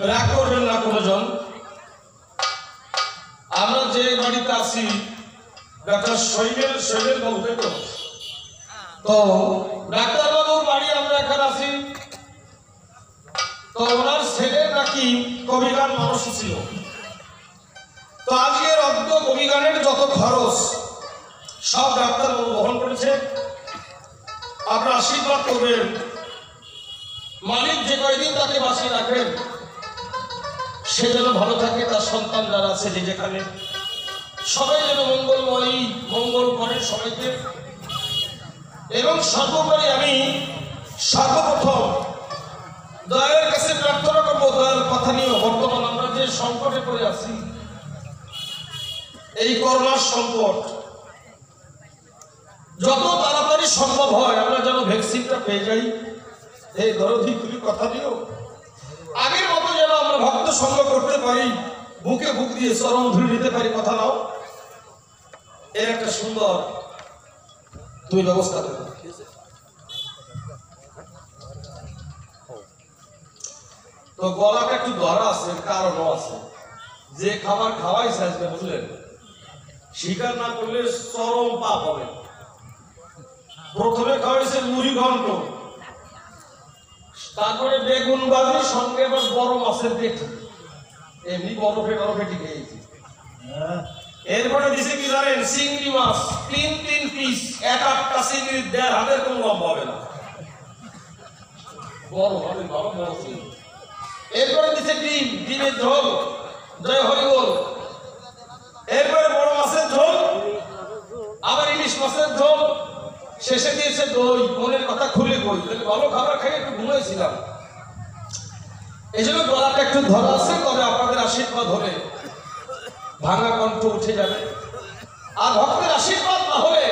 রাগ করবেন না কোনোজন। আমরা যে বাড়িতে আছি ডাক্তার শৈলের বাবু, তাই তো? তো ডাক্তার বাবুর বাড়ি আমরা এখানে আছি। তো ওনার ছেলে নাকি কবিগান মানুষ ছিল। তো আজকের অর্ধ কবিগানের যত খরচ সব ডাক্তার বাবু বহন করেছে। আপনারা আশীর্বাদ করবেন, মালিক যে কয়দিন তাকে বাঁচিয়ে রাখেন সে যেন ভালো থাকে, তার সন্তান যারা আছে যে যেখানে সবাই যেন মঙ্গলময়ী, মঙ্গল করে সবাইকে। এবং সর্বোপরি আমি সর্বপ্রথম দয়ার কাছে প্রার্থনা করবো, দয়ার কথা নিয়ে বর্তমান আমরা যে সংকটে পড়ে আছি, এই করোনার সংকট যত তাড়াতাড়ি সম্ভব হয় আমরা যেন ভ্যাকসিনটা পেয়ে যাই। এই দরদি খুবই কথা দিও, আগের মতো যেন আমরা ভক্ত সঙ্গ করতে পারি, বুকে বুক দিয়ে চরণ ধরে নিতে পারি। কথা নাও, এর একটা সুন্দর তুমি ব্যবস্থা করো। তো গলাটা একটু ধরা আছে, কারণও আছে। যে খাবার খাওয়াইছে আজকে, বুঝলেন, স্বীকার না করলে চরম পাপ হবে। প্রথমে খাওয়াইছে মুড়ি ঘন্ট, তারপরে বেগুন ভাজি, সঙ্গে আবার বড় মাছের পেটি, এমনি বরফে খেয়েছি। এরপরে দিছে কি জানেন, চিংড়ি মাছ তিন পিস, এক আটটা চিংড়ির 1.5 হাতের কম লম্বা হবে না, বড় হবে, ভালো বড় চিংড়ি। এরপরে দিছে ডিমের ঝোল, জয় হরিবল। এরপরে বড় মাছের ঝোল, আবার ইলিশ মাছের ঝোল, শেষে দিয়েছে দই। মনের কথা খুলে কই, ভালো খাবার খেয়ে একটু ঘুমাইছিলাম, এই জন্য গলাটা একটু ধরা আছে। তবে আপনাদের আশীর্বাদ হলে ভাঙা কণ্ঠ উঠে যাবে, আর ভক্তের আশীর্বাদ না হলে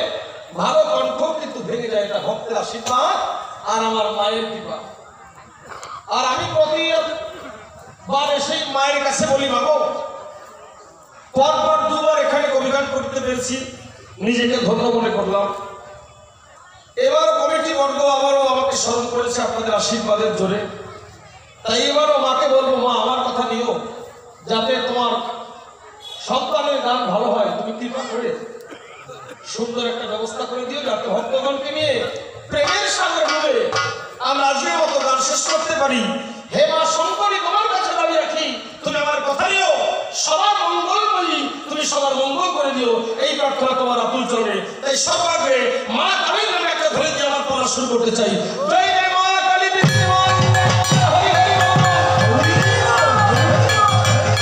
ভালো কণ্ঠ কিন্তু ভেঙে যায়। এটা ভক্তের আশীর্বাদ আর আমার মায়ের কৃপা। আর আমি প্রতিবার সেই মায়ের কাছে বলি, মাগো, পরপর 2বার এখানে কবিগান করতে পেরেছি, নিজেকে ধন্য মনে করলাম। এবার কমিটি বর্গ আবারও আমাকে স্মরণ করেছে আপনাদের আশীর্বাদের জোরে। তাই এবারও মাকে বলবো, মা, আমার কথা নিও, যাতে তোমার সন্তানের গান ভালো হয়। তুমি কৃপা করে সুন্দর একটা ব্যবস্থা করে দিও, যাতে ভক্তগণকে নিয়ে প্রেমের সাগরে ডুবে আমরা আজকের মতো গান শেষ করতে পারি। হে মা শঙ্করী, তোমার কাছে দাবি রাখি, তুমি আমার কথা নিও, সবার মঙ্গল করি, তুমি সবার মঙ্গল করে দিও, এই প্রার্থনা তোমার আতুল চরণে। তাই সর্বাগ্রে মা কালীর নামে একটা ধরে দিয়ে আমার পড়া শুরু করতে চাই। জয় জয় মা কালী বিদ্যমান, হরি হরি বল,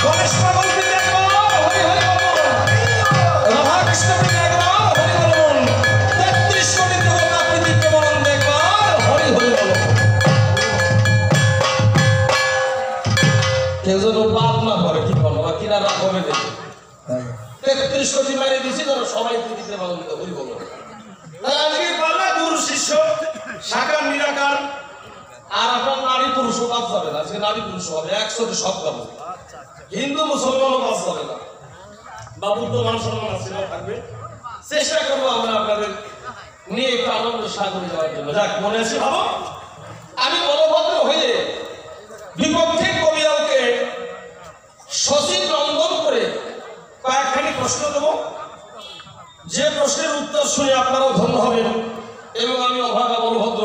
গণেশ পাগল বিদ্যমান, হরি হরি বল, রাধা কৃষ্ণ বিদ্যমান, হরি হরি বল, 33 কোটি দেবতা বিদ্যমান দেখবার, হরি হরি বল। কেউ যেন পাপ না করে, কি বলো, বা কিনা রাগ হবে দেখে 33 কোটি মাইরে দিছি, ধরো সবাই দিতে পারবেন, হরি বল। আজকে পাল্লা গুরু শিষ্য সাকার নিরাকার, আর আপনার নারী পুরুষ বাদ যাবে না। আজকে নারী পুরুষ হবে একসাথে সব পাবো, হিন্দু মুসলমানও বাদ যাবে না, বা বুদ্ধ মান সম্মান আছে থাকবে। চেষ্টা করবো আমরা আপনাদের নিয়ে একটু আনন্দ সাগরে যাওয়ার জন্য। যাক, মনে আছে ভাবো, আমি বলভদ্র হয়ে বিপক্ষে কবিরাওকে সচিব রঙ্গন করে কয়েকখানি প্রশ্ন দেব, যে প্রশ্নের উত্তর শুনে আপনারাও ধন্য হবেন এবং আমি অভাগা বলভদ্র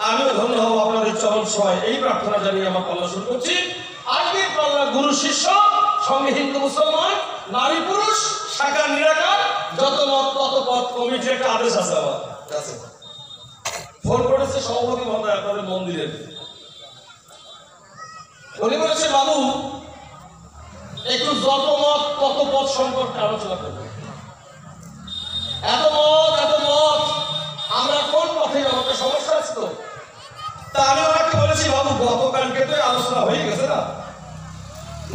আমিও ধন্য হব আপনাদের চরণ সভায়। এই প্রার্থনা জানিয়ে আমার পাল্লা শুরু করছি। আজকের পাল্লা গুরু শিষ্য, সঙ্গে হিন্দু মুসলমান, নারী পুরুষ, সাকার নিরাকার, যত মত তত পথ। কমিটি একটা আদেশ আছে আমার কাছে, ফোন করেছে সভাপতি মহোদয় আপনাদের মন্দিরের। উনি বলেছে, বাবু, একটু যত মত তত পথ সম্পর্কে আলোচনা করবে। এত মত আমরা কোন পথে আমাদের সমস্যা আছে তো। তা আমি ওনাকে বলেছি, বাবু, গতকালকে তো আলোচনা হয়ে গেছে না,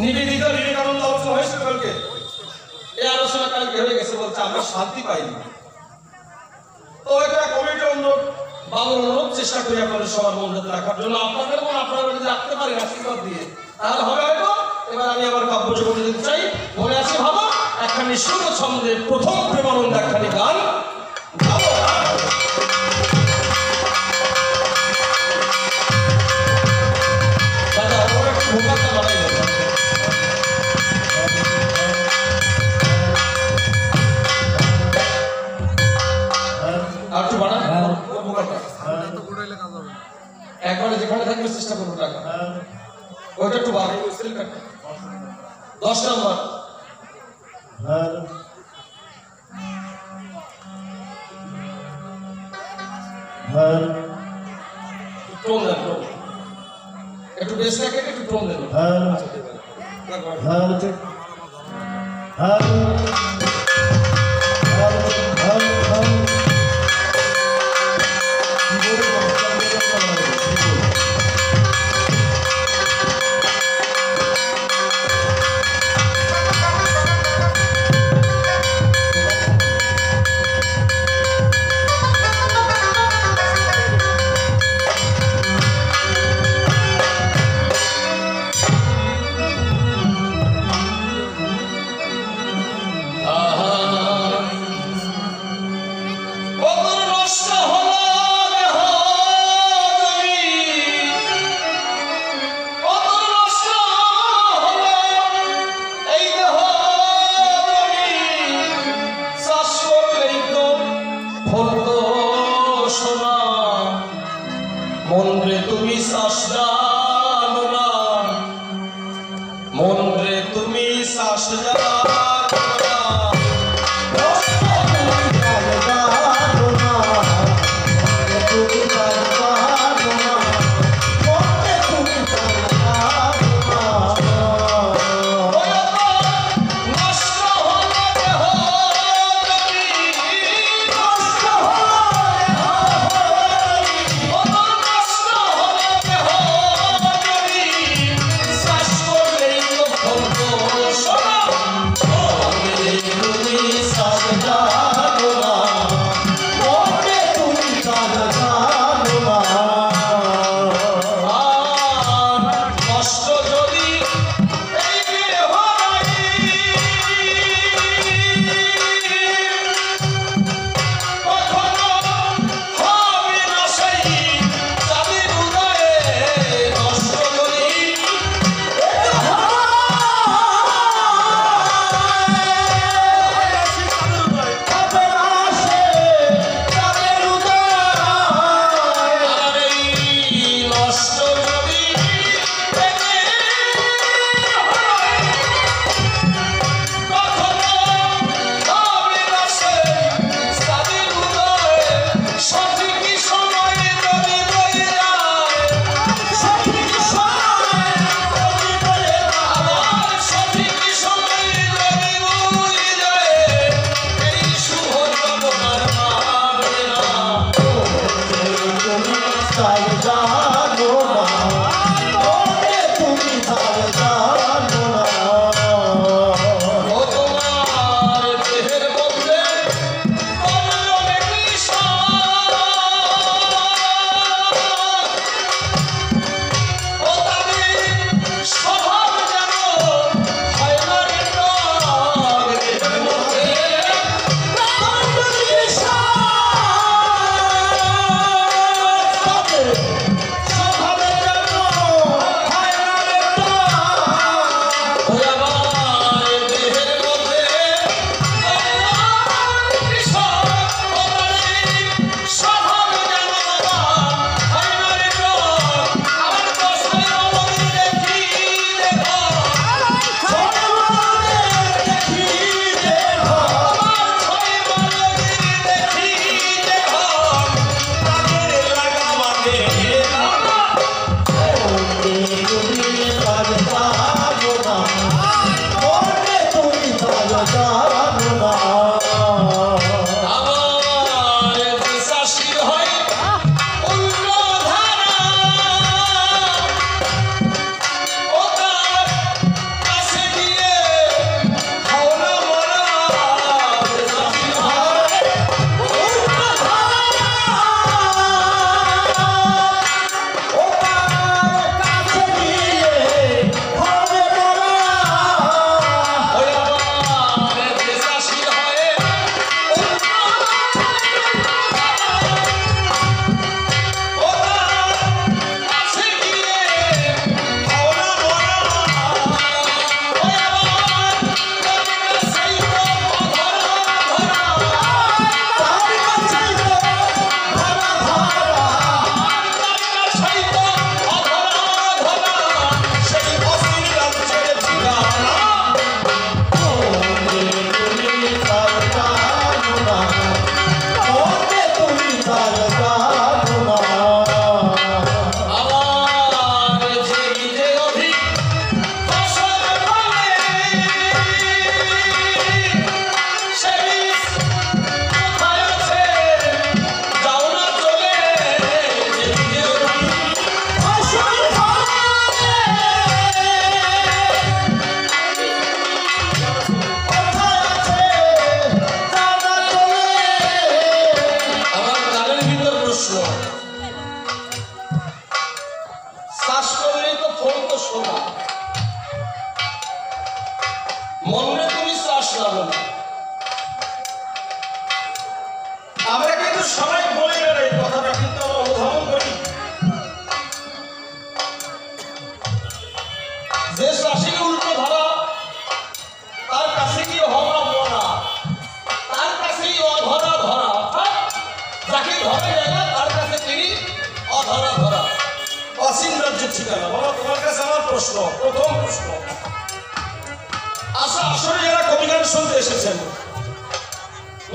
নিবেদিত বিবেকানন্দ আলোচনা হয়েছে কালকে, এই আলোচনা কালকে হয়ে গেছে। বলছে আমরা শান্তি পাইনি। তো এটা কমিটি অনুরোধ, বাবুর অনুরোধ, চেষ্টা করি আপনাদের সবার মন যাতে রাখার জন্য। আপনাদের মন আপনারা যদি রাখতে পারেন আশীর্বাদ দিয়ে, তাহলে হবে হয়তো। এবার আমি আবার কাব্য জগতে যেতে চাই। মনে আছে ভাবো, একখানি সুর ছন্দে প্রথম প্রেমানন্দ একখানি গান গাবো। দাদা, ওরা একটু ভোকালটা বাড়াই। একটু বার করো স্কেল কাটটা 10 নাম্বার হর হর টোন দেন টোন একটু বেশ রাখে একটু টোন দেন হর হর হর হর হর ন্যায্য ঠিকানা। বাবা তোমার কাছে আমার প্রশ্ন, প্রথম প্রশ্ন, আচ্ছা আসলে যারা কবিগান শুনতে এসেছেন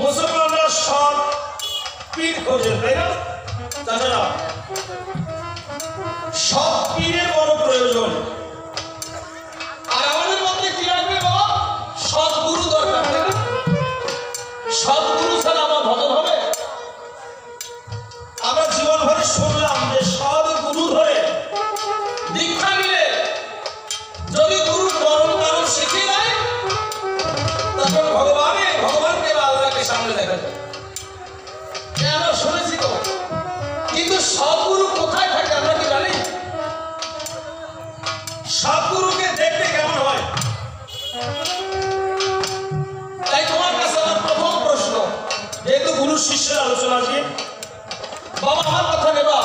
মুসলমানরা সব পীর খোঁজেন, তাই না? তাছাড়া সব পীরের বড় প্রয়োজন। আর আমাদের মধ্যে কি রাখবে বাবা? সদ্গুরু দরকার, তাই না? সদ্গুরু ছাড়া আমার ভজন হবে? আমরা জীবন ভরে শুনলাম যে সদ্গুরু ধরে দীক্ষা নিলে যদি গুরু পরম কারণ শিখিয়ে দেয় তখন ভগবানকে বা আল্লাহকে সামনে দেখা যায়। আমরা শুনেছি তো, কিন্তু সদ্গুরু কোথায় থাকে আমরা কি জানি? সদ্গুরুকে দেখতে কেমন হয়? তাই তোমার কাছে আমার প্রথম প্রশ্ন, যেহেতু গুরু শিষ্যের আলোচনা আছে, বাবা আমার কথা নেবা,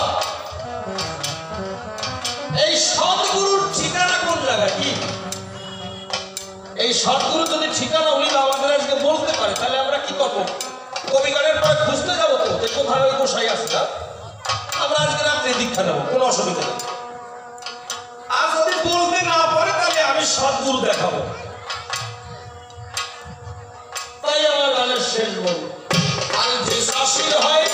এই সদ্গুরুর ঠিকানা কোন জায়গায়? কি এই সদ্গুরু যদি ঠিকানা উনি আমাদের আজকে বলতে পারে তাহলে আমরা কি করবো? কবিগানের পরে খুঁজতে যাবো তো যে কোথায় ওই গোসাই আছে না, আমরা আজকে রাত্রে দীক্ষা নেবো, কোনো অসুবিধা নেই। আর যদি বলতে না পারে তাহলে আমি সদ্গুরু দেখাবো। তাই আমার গানের শেষ বল, আর যে শাসির হয়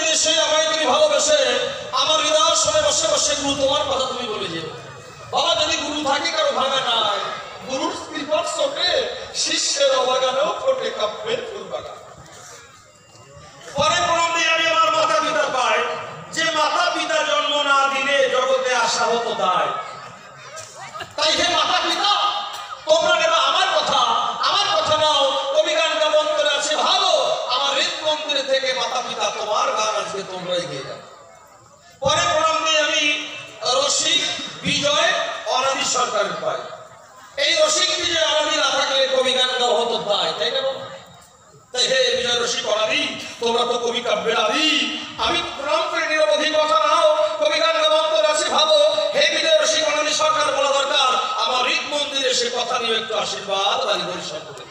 দেশে আমায় তুমি ভালোবেসে আমার হৃদয়ের সনে বসে বসে গুরু তোমার কথা তুমি বলে যেও। বাবা যদি গুরু থাকে কারো ভাঙা নাই, গুরুর কৃপার চোখে শিষ্যের অবাগানেও ফোটে কাব্যের ফুল বাগান। পরে প্রণাম দিয়ে আমি আমার মাতা পিতার পাই, যে মাতা পিতা জন্ম না দিলে জগতে আসা হতো দায়। তাই হে মাতা পিতা, তোমরা নেবা আমার কথা নাও, কবি গান কেমন করে আছে ভালো, আমার হৃদ মন্দিরে থেকে মাতা পিতা তোমার গান আজকে তোমরাই গেয়ে যাও। পরে প্রণাম দিয়ে আমি রসিক বিজয় অনাদি সরকারের পাই। এই রসিক বিজয় অনাদি না থাকলে কবি গান গাওয়া হতো দায়, তাই না? তাই হে বিজয় রসিক অনাদি, তোমরা তো কবি কাব্যের আদি, আমি প্রণাম করে নিরবধি কথা নাও, কবি গান গাওয়া আছে ভালো, হে বিজয় রসিক অনাদি সরকার বলা দরকার, আমার হৃদ মন্দিরে সে কথা নিয়ে একটু আশীর্বাদ বাড়ি পরিশ্রম করে।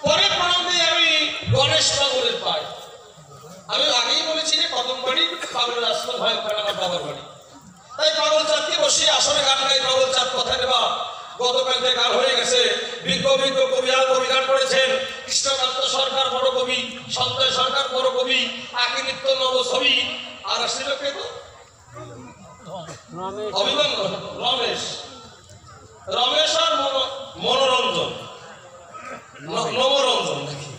পরে প্রণাম দিয়ে আমি গণেশ পাগলের পাই। আমি আগেই বলেছি যে কদমবাড়ি পাগলের আসল ভাই, ওখানে আমার বাবার বাড়ি। তাই পাগল চাঁদকে বসে আসলে গান গাই, পাগল চাঁদ কথা নেবা। গতকাল থেকে গান হয়ে গেছে, বিজ্ঞ কবি গান করেছেন। কৃষ্ণকান্ত সরকার বড় কবি, সঞ্জয় সরকার বড় কবি, আকি নিত্য নব ছবি, আর আসছিল কে তো রমেশ আর মনোরঞ্জন নবরঞ্জন নাকি,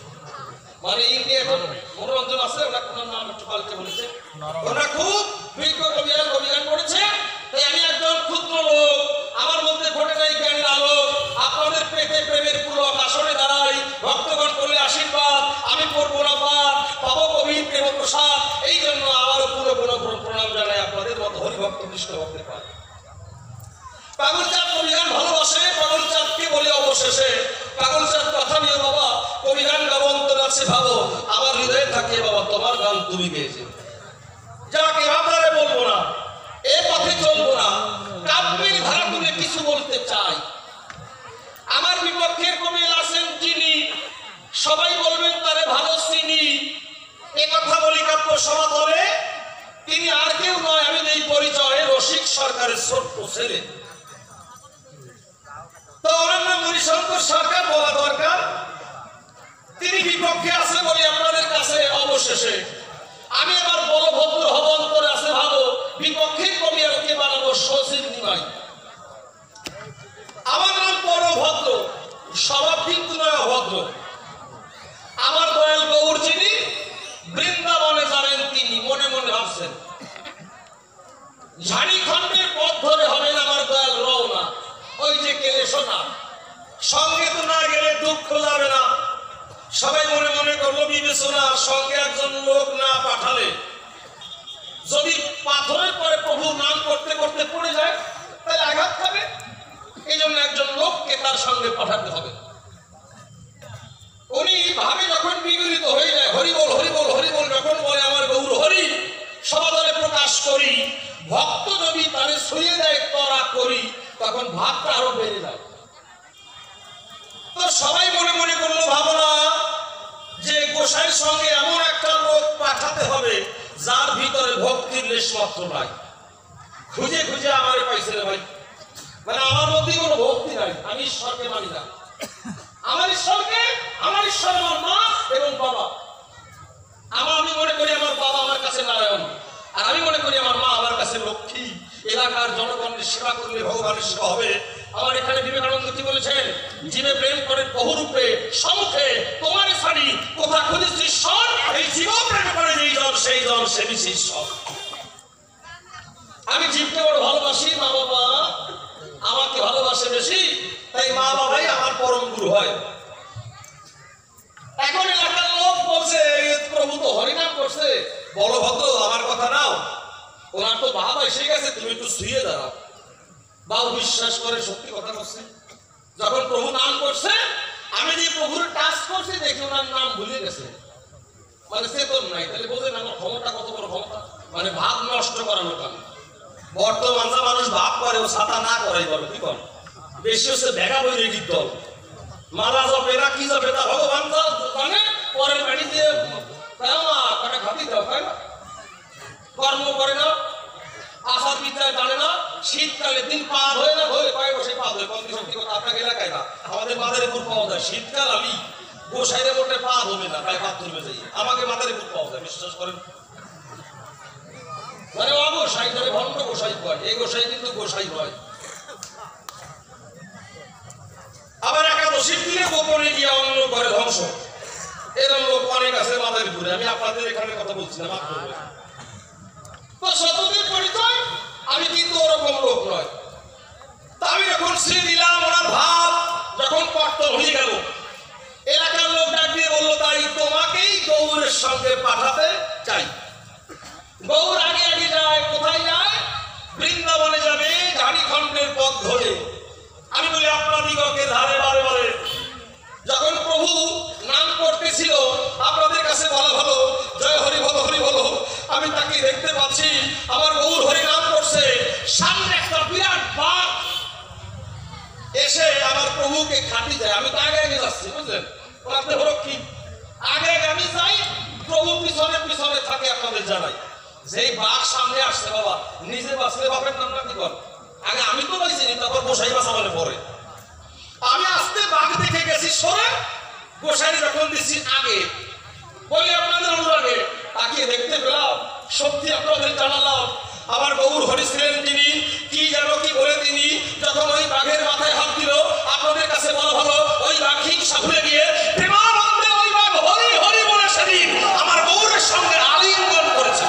মানে ইন্ডিয়া মনোরঞ্জন আছে, ওটা কোন নাম একটু পাল্টে বলেছে। ওরা খুব বিজ্ঞ কবি গান করেছে। তাই আমি একজন ক্ষুদ্র লোক, আমার মধ্যে ঘটে নাই জ্ঞানের আলো, আপনাদের পেটে প্রেমের পুলক আসনে দাঁড়াই, ভক্তগণ করলে আশীর্বাদ, আমি করবো না পাপ, পাবো কবির প্রেম প্রসাদ। এই জন্য আবারও প্রণাম জানাই আপনাদের মতো হরিভক্ত কৃষ্ণ ভক্তের পাই। পাগল চাঁদ কবি গান ভালোবাসে, পাগল চাঁদকে বলে অবশেষে, পাগল চাঁদ কথা নিয়ে বাবা কবি গান গাবন্তর আছে ভাবো, আমার হৃদয়ে থাকে বাবা তোমার গান তুমি গেয়েছে। যাকে ভাবনারে বলবো না, এ পথে চলবো না, কাব্যের ধারা তুলে কিছু বলতে চাই। আমার বিপক্ষের কবি আছেন যিনি, সবাই বলবেন তারে ভালো চিনি, এ কথা বলি কাব্য সমাদরে, তিনি আর কেউ নয়, আমি এই পরিচয় রসিক সরকারের ছোট্ট ছেলে। তো ওনার নাম হরিশঙ্কর সরকার বলা দরকার। তিনি বিপক্ষে আছে বলে আপনাদের কাছে অবশেষে আমি আবার বলভদ্র হব অন্তরে আছে ভালো, বিপক্ষে কবি আর কে বানাবো সচিব নিমাই। আমার নাম বড়ভদ্র, স্বভাব কিন্তু নয় অভদ্র। আমার দয়াল গৌর যিনি, বৃন্দাবনে জানেন তিনি, মনে মনে ভাবছেন ঝাড়িখণ্ডের পথ ধরে হবেন আমার দয়াল রওনা, ওই যে গেলে শোনা, সঙ্গে তো না গেলে দুঃখ যাবে না। সবাই মনে মনে করলো বিবেচনা, সঙ্গে একজন লোক না পাঠালে যদি পাথরের পরে প্রভু নাম করতে করতে পড়ে যায় তাহলে আঘাত খাবে, এই জন্য একজন লোককে তার সঙ্গে পাঠাতে হবে। উনি ভাবে যখন বিগলিত হয়ে যায়, হরিবল হরিবল হরিবল যখন বলে আমার গৌর হরি, সমাদরে প্রকাশ করি, ভক্ত যদি তারে ছুঁয়ে দেয় তরা করি, তখন ভাবটা আরো বেড়ে যায়। তো সবাই মনে মনে করলো ভাবনা যে গোসাইয়ের সঙ্গে এমন একটা লোক পাঠাতে হবে যার ভিতরে ভক্তির লেশ মাত্র নাই। খুঁজে খুঁজে আমার পাইছে রে ভাই, মানে আমার মধ্যে কোনো ভক্তি নাই, আমি ঈশ্বরকে মানি না। আমার ঈশ্বর আমার মা এবং বাবা। আমি মনে করি আমার বাবা আমার কাছে নারায়ণ, আর আমি মনে করি আমার মা আমার কাছে লক্ষ্মী। এলাকার জনগণের সেবা করলে ভগবানের সেবা হবে। আমার এখানে বিবেকানন্দ কি বলেছেন, জীবে প্রেম করে বহুরূপে, সম্মুখে তোমার ছাড়ি কোথা খুঁজেছি ঈশ্বর, এই জীব প্রেম করে যেই জন সেই জন সে বিশেষ ঈশ্বর। আমি জীবকে বড় ভালোবাসি, মা বাবা আমাকে ভালোবাসে বেশি, তাই মা বাবাই আমার পরম গুরু হয়। এখন এলাকার লোক বলছে প্রভু তো হরিনাম করছে, বলভদ্র আমার কথা নাও, ওনার তো বাবা এসে গেছে, তুমি একটু শুয়ে দাঁড়াও। বাবু বিশ্বাস করে সত্যি কথা বলছে। যখন প্রভু নাম করছে, আমি যে প্রভুর টাচ করছি দেখি ওনার নাম ভুলে গেছে, মানে চেতন নাই। তাহলে বোঝেন আমার ক্ষমতা কত বড় ক্ষমতা, মানে ভাব নষ্ট করানোর কারণ। বর্তমান যা মানুষ ভাব করে ও ছাতা না করে বলো কি করে, বেশি হচ্ছে ভেগা বৈরিক দল, মারা যাবে না কি যাবে তা ভগবান জানে, পরের বাড়ি দিয়ে খাতি দাও, তাই না? কর্ম করে না, আশার বিদ্যায় জানে না, শীতকালে দিন পার হয়ে না হয়ে কয়েক বসে পা ধরে কম সত্যি কথা আপনাকে এলাকায় না, আমাদের মাদারে পুর পাওয়া যায়। শীতকাল আমি গোসাইরে মোটে পা ধরবে না, তাই পা ধরবে যাই, আমাকে মাদারে পুর পাওয়া যায়, বিশ্বাস করেন। মানে অগোসাই ধরে ভণ্ড গোসাই কয়, এই গোসাই কিন্তু গোসাই নয়। আবার একাদশীর দিনে গোপনে গিয়ে অন্য করে ধ্বংস, এরকম লোক অনেক আছে মাদারীপুরে। আমি আপনাদের এখানে কথা বলছি না, মাফ করবেন। তো সততের পরিচয়, আমি কিন্তু ওরকম লোক নয়। তা আমি যখন শ্রী দিলাম, ওনার ভাব যখন পর্তন হয়ে গেল, এলাকার লোক ডাক দিয়ে বললো, তাই তোমাকেই গৌরের সঙ্গে পাঠাতে চাই। গৌর আগে আগে যায়, কোথায় যায়? বৃন্দাবনে যাবে, ঝাড়িখণ্ডের পথ ধরে। আমি বলি, আপনাদিগকে ধারে বারে বারে যখন প্রভু নাম করতেছিল, আপনাদের কাছে বলা হলো জয় হরি বলো, হরি বলো। আমি তাকে দেখতে পাচ্ছি, আমার গৌর হরি নাম করছে, সামনে একটা বিরাট বাঘ এসে আমার প্রভুকে খাটি দেয়। আমি তো আগে আগে যাচ্ছি, বুঝলেন? আপনাদের হলো কি, আগে আগে আমি যাই, প্রভু পিছনে পিছনে থাকে। আপনাদের জানাই, যেই বাঘ সামনে আসছে, বাবা নিজে বাঁচলে বাপের নামটা কি কর, আগে আমি তো পাইছিনি, তারপর গোসাই বাঁচা বলে পরে। আমি আসতে বাঘ দেখে গেছি সরে, গোসাই যখন দিচ্ছি আগে, বলি আপনাদের অনুরাগে তাকিয়ে দেখতে পেলাম, সত্যি আপনাদের জানালাম, আমার গৌর হরি ছিলেন তিনি, কি যেন কি বলে তিনি যখন ওই বাঘের মাথায় হাত দিল, আপনাদের কাছে বলা হলো ওই বাঘ হিংসা ভুলে গিয়ে প্রেমানন্দে ওই বাঘ হরি হরি বলে সেদিন আমার গৌরের সঙ্গে আলিঙ্গন করেছে।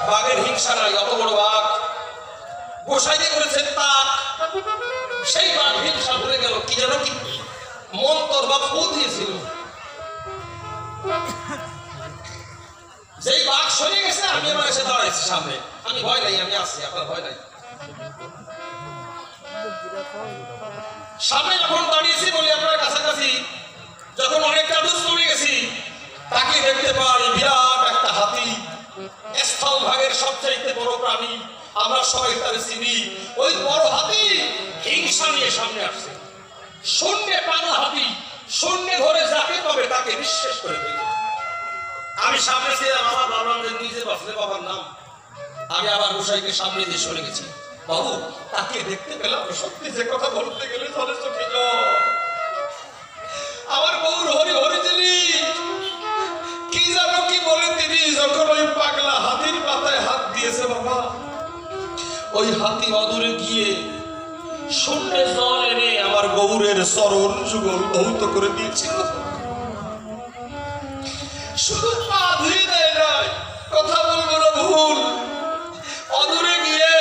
বাঘের হিংসা নাই, অত বড় বাঘ গোসাইকে করেছেন তাক, সেই বাঘ হিংসা ভুলে গেল, কি যেন কি মন্তর বা ফু দিয়েছিল। যেই বাঘ সরে গেছে, আমি আমার এসে দাঁড়াইছি সামনে। আমি ভয় নাই, আমি আসছি, আপনার ভয় নাই। সামনে যখন দাঁড়িয়েছি, বলি আপনার কাছাকাছি যখন অনেকটা দূর চলে গেছি, তাকে দেখতে পাই বিরাট একটা হাতি, স্থল ভাগের সবচাইতে বড় প্রাণী, আমরা সবাই তারে চিনি। ওই বড় হাতি হিংসা নিয়ে সামনে আসছে, শূন্যে পাগলা হাতি, শূন্যে ধরে যাকে পাবে তাকে নিঃশেষ করে দেবে। আমি সামনে ছিলাম, আমার ভাবলাম যে নিজে বাঁচলে বাবার নাম। আমি আবার গোসাইকে সামনে দিয়ে সরে গেছি। বাবু তাকে দেখতে পেলাম, সত্যি যে কথা বলতে গেলে যথেষ্ট ঠিক। আমার গৌর হরি হরি যিনি, কি জানো কি বলে তিনি যখন ওই পাগলা হাতির পাতায় হাত দিয়েছে, বাবা ওই হাতি অদূরে গিয়ে শূন্যে জল এনে আমার গৌরের চরণ যুগল বহুত করে দিয়েছিল। শুধু পা ধুয়ে দেয় নাই, কথা বলবো না ভুল, অদূরে গিয়ে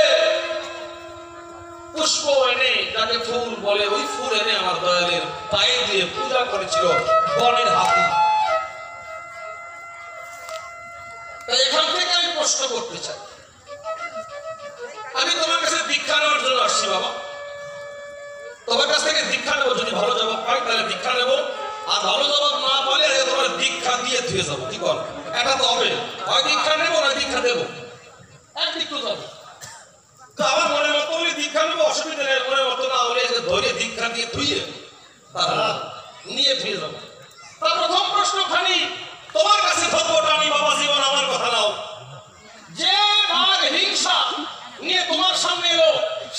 পুষ্প এনে, যাকে ফুল বলে, ওই ফুল এনে আমার দয়ালের পায়ে দিয়ে পূজা করেছিল বনের হাতি। তাই এখান থেকে আমি প্রশ্ন করতে চাই, আমি তোমার কাছে দীক্ষা নেওয়ার জন্য আসছি বাবা। তোমার কাছ থেকে দীক্ষা নেবো, যদি ভালো জবাব পাই তাহলে দীক্ষা নেবো, আর ভালো জবাব না পালে তোমার দীক্ষা দিয়ে ধুয়ে যাবো। কি কর, এটা তো হবে, হয় দীক্ষা নেবো না দীক্ষা দেবো, একদিক তো যাবো। তো আমার মনের মতো হলে দীক্ষা নেবো, অসুবিধা নেই। মনের মতো না হলে ধরে দীক্ষা দিয়ে ধুয়ে তারা নিয়ে ধুয়ে যাবো। তা প্রথম প্রশ্ন খানি তোমার কাছে ধরবো, টানি বাবা জীবন আমার কথা নাও। যে বাঘ হিংসা নিয়ে তোমার সামনে এলো,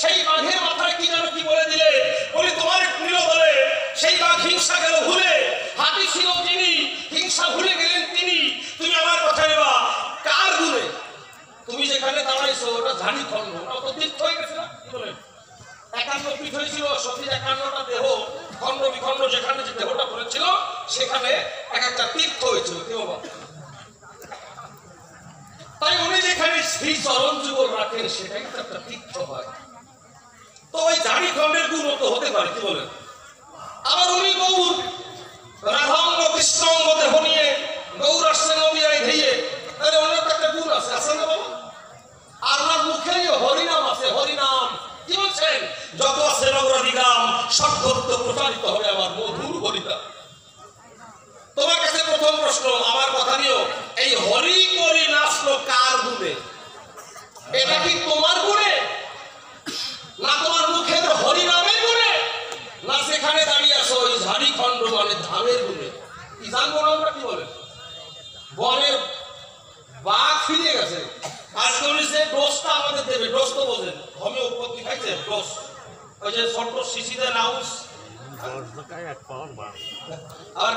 সেই বাঘের মাথায় কি যেন কি বলে দিলে, বলি তোমার প্রিয় বলে, সেই বাঘ হিংসা গেল ভুলে, হাতি ছিল যিনি, হিংসা ভুলে গেলেন তিনি। তুমি আমার কথা নেবা কার দূরে? তুমি যেখানে দাঁড়াইছো ওটা ঝাড়িখণ্ড, ওটা তো তীর্থ হয়ে গেছে না? কি বলেন, 51 পীঠ হয়েছিল, সতীর 51টা দেহ খণ্ড বিখণ্ড, যেখানে যে দেহটা পড়েছিল সেখানে এক একটা তীর্থ হয়েছিল। কি বাবা, তাই উনি যেখানে শ্রী চরণ যুগল রাখেন সেটাই তো একটা তীর্থ হয়। তো ওই ঝাড়িখণ্ডের গুণ তো হতে পারে, কি বলেন? আবার উনি গৌর, রাধাঙ্গ কৃষ্ণাঙ্গ দেহ নিয়ে গৌর আসছে নদিয়ায় ধেয়ে, তাহলে অনেক একটা গুণ আছে, আছে না বাবা? আর ওনার মুখে হরিনাম আছে, হরিনাম। কি বলছেন? যত আছে নগরাদিগাম সর্বত্র প্রচারিত হবে আমার মধুর হরিনাম। তোমার কাছে প্রথম প্রশ্ন, আমার কথা নিও, এই হরি করি নাচলো কার গুণে? এটা কি তোমার গুণে, না তোমার মুখের হরিনামের গুণে, না সেখানে দাঁড়িয়ে আছো ওই ঝাড়িখণ্ড মানে ধামের গুণে? কি জানবো না আমরা? কি বলে বনের বাঘ ফিরে গেছে, আজকে উনি যে ডোজটা আমাদের দেবে, ডোজ তো বোঝেন, হোমিওপ্যাথি খাইছে ডোজ, ওই যে ছোট শিশিদের নাউস, আর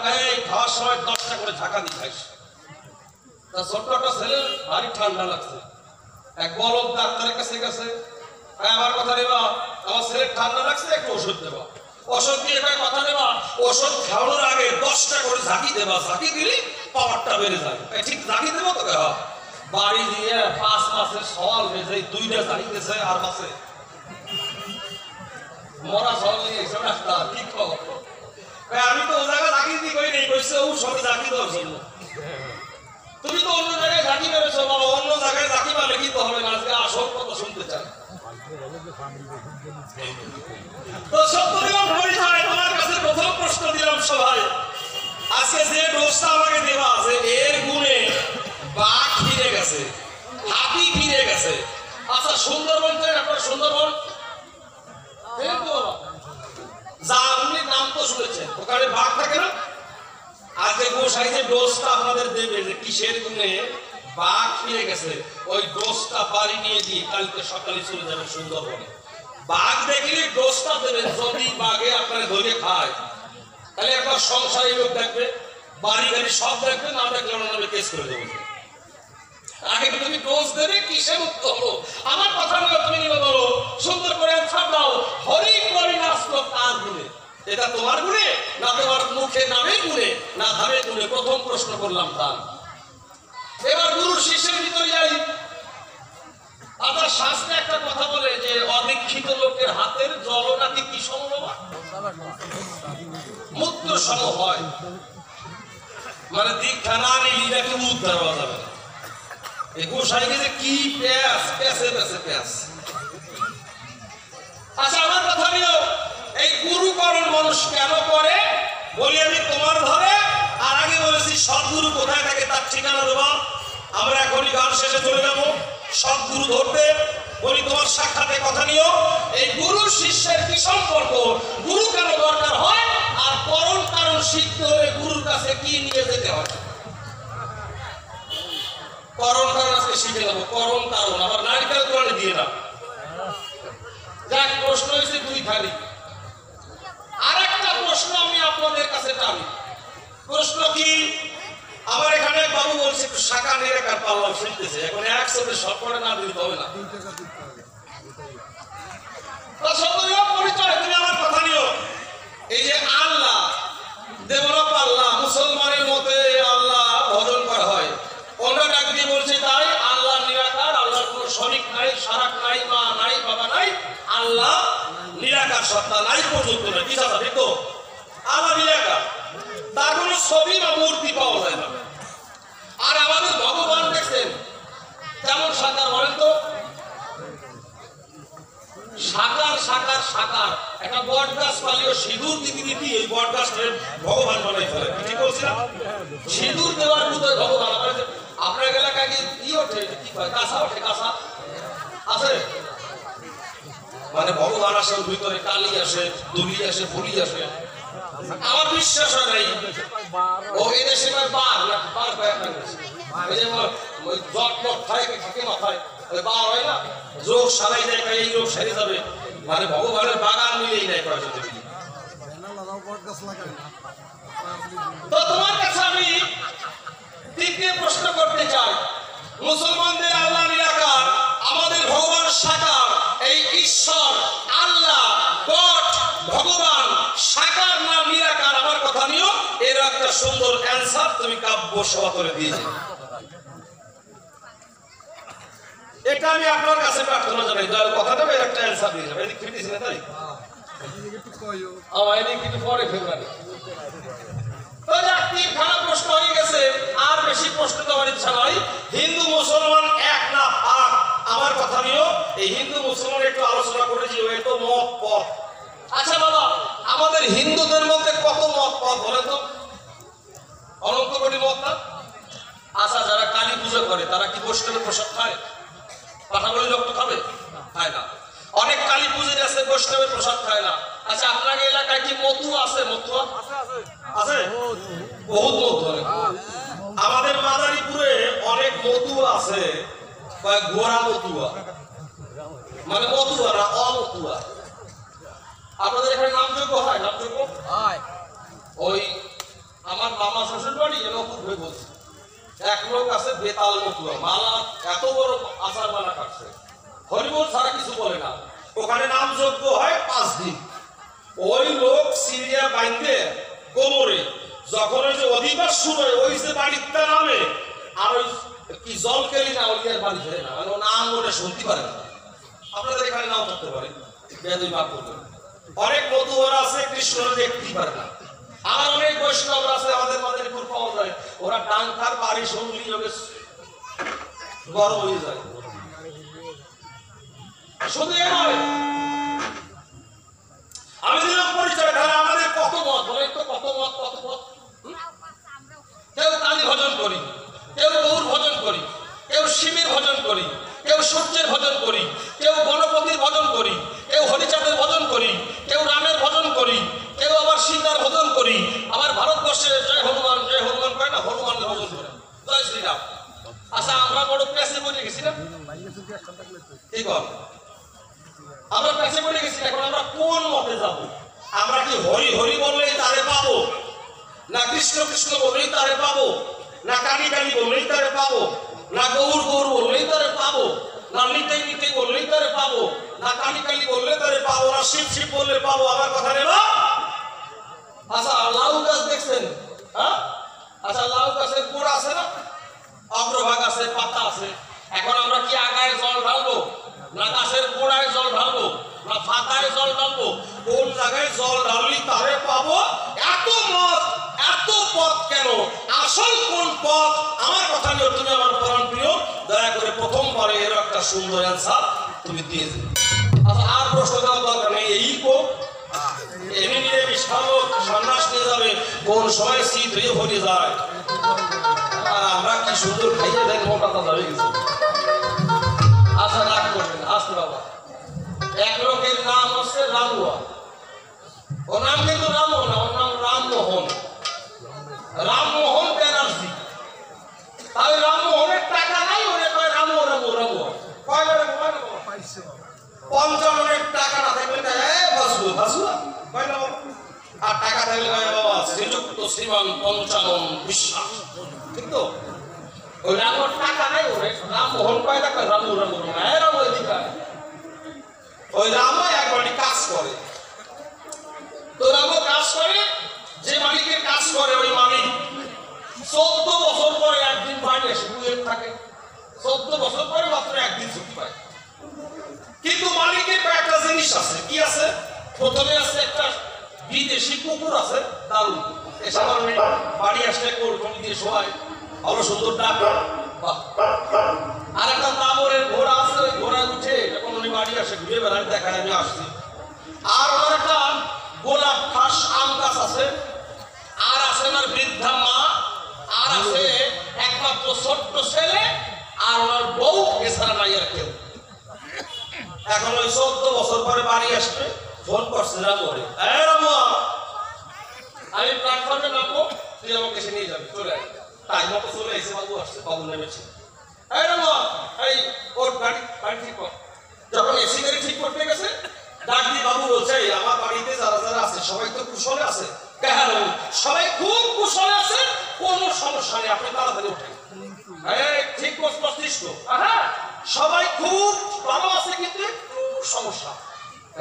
খাওয়ার সময় 10টা করে ঝাঁকা দিয়ে খাইছে। তার ছোট্ট একটা ছেলে ভারী ঠান্ডা লাগছে, এক বলদ ডাক্তারের কাছে গেছে, আমার কথা নেবা, আমার ছেলের ঠান্ডা লাগছে, একটু ওষুধ দেবা। ওষুধ দিয়ে কথা নেবা, ওষুধ খাওয়ানোর আগে 10টা করে ঝাঁকি দেবা, ঝাঁকি দিলে পাওয়ারটা বেড়ে যায়। ঠিক ঝাঁকি দেবো তোকে, বাড়ি দিয়ে 5 মাসের সওয়াল হয়েছে, 2টা ঝাঁকি দিয়েছে আর মাসে মরা সওয়াল নিয়ে এসে ডাক্তার ঠিক খবর। আমি তো ও জায়গায় ঝাঁকি দিয়ে কই নেই, কইছে ও সবে ঝাঁকি দেওয়ার জন্য। তুমি তো অন্য জায়গায় ঝাঁকি মেরেছো বাবা, অন্য জায়গায় ঝাঁকি মারলে কিন্তু হবে না। আজকে আসল কথা শুনতে চাই। তো সত্যিকার পরিচয় তোমার কাছে প্রথম প্রশ্ন দিলাম সবাই, আজকে যে ডোজটা আমাকে দেওয়া আছে এর গুণে বাঘ ফিরে গেছে, হাতি ফিরে গেছে। আচ্ছা সুন্দরবন থেকে আপনার সুন্দরবন জামনির নাম তো শুনেছেন, ওখানে বাঘ থাকে না? আজকে গোসাই যে ডোজটা আপনাদের দেবে যে কিসের গুণে বাঘ ফিরে গেছে, ওই ডোজটা বাড়ি নিয়ে দিয়ে কালকে সকালে চলে যাবেন সুন্দরবনে। বাঘ দেখলে ডোজটা দেবেন, যদি বাঘে আপনার ধরে খায় তাহলে একবার সংসারী লোক দেখবে, বাড়ি গাড়ি সব দেখবে, না দেখলে ওনার নামে কেস করে দেবো। আগে তুমি ডোজ দেবে কিসে মুক্ত হলো? আমার কথা নিয়ে তুমি নিয়ে বলো, সুন্দর করে ছাড় দাও, হরি করি নাচলো কার গুণে? এটা তোমার গুণে না তোমার মুখে নামের গুণে না ধামের গুণে? প্রথম প্রশ্ন করলাম দান। এবার গুরু শিষ্যের ভিতরে যাই। আপনার শাস্ত্রে একটা কথা বলে যে অদীক্ষিত লোকের হাতের জল নাকি কি সমলবা মূত্র সম হয়, মানে দীক্ষা না নিলে নাকি উদ্ধার হওয়া যাবে না। এই গোসাইকে যে কি প্যাস প্যাসে প্যাসে প্যাস। আচ্ছা আমার কথা নিও, এই গুরুকরণ মানুষ কেন করে বলি আমি তোমার ধরে। আর আগে বলেছি সদ্গুরু কোথায় থাকে তার ঠিকানা দেবা। আমরা এখনই গান শেষে চলে যাবো সদ্গুরু ধরতে। বলি তোমার সাক্ষাতে কথা নিও, এই গুরু শিষ্যের কি সম্পর্ক, গুরু কেন দরকার হয়, আর করণ কারণ শিখতে হলে গুরুর কাছে কি নিয়ে যেতে হয়। করণ কারণ আজকে শিখে নেবো, করণ কারণ আবার নারকেল কোরআনে দিয়ে না। যাক প্রশ্ন হয়েছে 2 খালি। আর একটা প্রশ্ন আমি আপনাদের কাছে টানি। প্রশ্ন কি, আমার এখানে বাবু বলছে শাখা নিরাকার পাল্লা শুনতেছে, এখন একসাথে সব করে না দিতে হবে না। পরিচয় তুমি আমার কথা নিও। এই যে আল্লাহ দেবরা পাল্লা, মুসলমানের মতে আল্লাহ ভজন করা হয়, ওনার ডাক দিয়ে বলছে তাই আল্লাহ নিরাকার, আল্লাহর কোনো শরীক নাই, শারাক নাই, মা নাই, বাবা নাই, আল্লাহ নিরাকার সত্তা নাই পর্যন্ত না। কি কথা ঠিক তো? আল্লাহ নিরাকার, তার কোনো ছবি বা মূর্তি পাওয়া যায় না। আর আমাদের ভগবান দেখছেন কেমন সাকার বলেন তো? সাকার সাকার সাকার। একটা বট গাছ পালিও সিঁদুর দিতে দিতে এই বট গাছের ভগবান বানাই ফেলে। ঠিক বলছিলাম? সিঁদুর দেওয়ার মতো ভগবান। আপনার এলাকায় কি ওঠে, কি কয় কাঁচা ওঠে, কাঁচা আছে, মানে ভগবান আসে ওর ভিতরে, কালি আসে, দুলি আসে, ফুলি আসে। আমার বিশ্বাস হয় নাই ও এদেশে বার না বার পায় আপনার কাছে। ওই যে ওই জট মট থাকে থাকে মাথায়, ওই বার হয় না, যোগ সারাই দেয়, এই রোগ সেরে যাবে, মানে ভগবানের বাগান মিলেই নেয় কয়েকজন। তো তোমার কাছে আমি তৃতীয় প্রশ্ন করতে চাই, মুসলমানদের আল্লাহ নিরাকার, আমাদের ভগবান সাকার, এই ঈশ্বর আল্লাহ গড ভগবান সাকার না নিরাকার? আমার কথা নিও, এর একটা সুন্দর অ্যান্সার তুমি কাব্য সভা করে দিয়েছি। এটা আমি আপনার কাছে প্রার্থনা জানাই, দয়াল কথাটা একটা অ্যান্সার দিয়ে যাবে। এদিক ফিরতেছি না তাই আমার এদিক একটু পরে ফেব্রুয়ারি। তো যাক, 3খানা প্রশ্ন হয়ে গেছে, আর বেশি প্রশ্ন দেওয়ার ইচ্ছা নয়। হিন্দু মুসলমান এক না ভাগ? আমার কথা নিও, এই হিন্দু মুসলমান একটু আলোচনা করেছি, ওই তো মত পথ। আচ্ছা বাবা, আমাদের হিন্দুদের মধ্যে কত মত পথ বলে তো? অনন্ত কোটি মত না? আচ্ছা যারা কালী পুজো করে তারা কি বৈষ্ণবের প্রসাদ খায়? পাঠাবলি রক্ত খাবে? খায় না। অনেক কালী পুজো আছে বৈষ্ণবের প্রসাদ খায় না। আচ্ছা আপনার এলাকায় কি মতুয়া আছে? মতুয়া আছে, বহুত মতুয়া। আমাদের মাদারীপুরে অনেক মতুয়া আছে, গোড়া মতুয়া, মানে মতুয়া না অমতুয়া। আপনাদের এখানে নামযোগ্য হয়? নামযোগ্য হয়। ওই আমার মামা শ্বশুর বাড়ি নকুর হয়ে বলছে, এক লোক আছে বেতাল মতুয়া, মালা এত বড় আচার মালা কাটছে, হরিবোল ছাড়া কিছু বলে না। ওখানে নাম যজ্ঞ হয় 5 দিন। ওই লোক সিরিয়া বাইন্দে কোমরে যখন ওই যে অধিবাস শুরু হয়, ওই যে বাড়িতে নামে আর ওই কি জল কেলি না, ওই আর বাড়ি ফেরে না, মানে ও নাম বলে শুনতে পারে না। আপনাদের এখানে নাও থাকতে পারে, বেদুই মাপ করবেন। অনেক মতুয়ারা আছে কৃষ্ণরা দেখতেই পারে না। আর অনেক বৈষ্ণব আছে আমাদের মাদারীপুর পাওয়া যায়, ওরা ডাঙ্কার বাড়ি শুনলি যোগে গরম হয়ে যায়। শুধু এ নয়, আমি দিলাম পরিচয়, তাহলে আমাদের কত মত বলেন তো, কত মত, কত মত। কেউ কালী ভজন করি, কেউ গৌর ভজন করি, কেউ শিবের ভজন করি, কেউ সূর্যের ভজন করি, কেউ গণপতির ভজন করি, কেউ হরিচাঁদের ভজন করি, কেউ রামের ভজন করি, কেউ আবার সীতার ভজন করি, আবার ভারতবর্ষে জয় হনুমান কয় না, হনুমানের ভজন করে, জয় শ্রীরাম। আচ্ছা, আমরা বড় প্যাসে বলে গেছি না, ঠিক আছে? আমরা প্যাসে বলে গেছি, এখন আমরা কোন মতে যাব? আমরা কি হরি হরি বললেই তারে পাবো, না কৃষ্ণ কৃষ্ণ বললেই তারে পাবো, না কালী কালী বললেই তারে পাবো, না গৌর গৌর বললেই তারে পাবো, না নিতে নিতে বললেই তারে পাবো, না কালী কালী বললে তারে পাবো, না শিব শিব বললে পাবো? আমার কথা নেবা? আচ্ছা, লাউ গাছ দেখছেন? হ্যাঁ, আচ্ছা, লাউ গাছের গোড়া আছে না, অগ্রভাগ আছে, পাতা আছে। এখন আমরা কি আগায় জল ঢালবো, না গাছের গোড়ায় জল ঢালবো, না পাতায় জল ঢালবো? কোন জায়গায় জল ঢাললি তারে পাবো? এত মত, এত পথ কেন? আসল কোন পথ? আমার কথা নিয়ে তুমি আমার প্রাণ প্রিয়, দয়া করে প্রথমবারে এর একটা সুন্দর অ্যান্সার তুমি দিয়ে দিও। আচ্ছা, আর প্রশ্ন দেওয়ার দরকার নেই। এই এমনি নিয়ে বিশালক সন্ন্যাস নিয়ে যাবে, কোন সময় শীত হয়ে ভরে যায়। আর আমরা কি সুন্দর খাইয়ে দেন, মোটা তাজা হয়ে গেছে। আচ্ছা, রাগ করবেন, আসতে বাবা। এক লোকের নাম হচ্ছে রামুয়া, ওর নাম কিন্তু রামু না, ওর নাম রামমোহন, রামমোহন ব্যানার্জি। তাই রামমোহনের টাকা নাই, ওরে কয় রামু রামু রামু। কয় না 55 টাকা না থাকলে ভাসু ভাসু কয় না, আর টাকা থাকলে বাবা শ্রীযুক্ত শ্রীমান পঞ্চানন বিশ্বাস, ঠিক তো? ওই রামুর টাকা নাই, ওরে রামমোহন কয় না, কয় রামু রামু রামু এদিকে। ওই রামও একবারই কাজ করে, তো রামও কাজ করে, যে মালিকের কাজ করে ওই মালিক 14 বছর পরে একদিন বাড়ি এসে বুয়েট থাকে, 14 বছর পরে মাত্র একদিন ছুটি পায়। কিন্তু মালিকের কয়েকটা জিনিস আছে। কি আছে? প্রথমে আছে একটা বিদেশি কুকুর আছে, দারুণ, এ সাধারণ বাড়ি আসলে কোরবানি দিয়ে শোয়ায়, ভালো সুন্দর ডাক। আর একটা তাবরের ঘোড়া আছে, ওই ঘোড়া উঠে যখন উনি বাড়ি আসে ঘুরে বেড়ায়, দেখায় আমি আসছি। আর ওনার একটা গোলাপ ঘাস আম গাছ আছে, আর আছে ওনার বৃদ্ধা মা, আর আছে একমাত্র ছোট্ট ছেলে, আর ওনার বউ, এছাড়া নাই আর কেউ। এখন ওই 14 বছর পরে বাড়ি আসবে, ফোন করছে রামুরে, রামু আমি প্ল্যাটফর্মে নামবো, তুই আমাকে এসে নিয়ে যাবি, চলে আয়। তাই মতো চলে এসে বাবু আসছে, বাবু নেমেছে। রামু এই ওর বাড়ি ঠিক কর। যখন এসি গাড়ি ঠিক করতে গেছে, ডাক দিয়ে বাবু বলছে, আমার বাড়িতে যারা যারা আছে সবাই তো কুশলে আছে। কেন? সবাই খুব কুশলে আছে, কোনো সমস্যা নেই, আপনি তাড়াতাড়ি ওঠেন। ঠিক মস্তিষ্ক, হ্যাঁ, সবাই খুব ভালো আছে, কিন্তু একটু সমস্যা।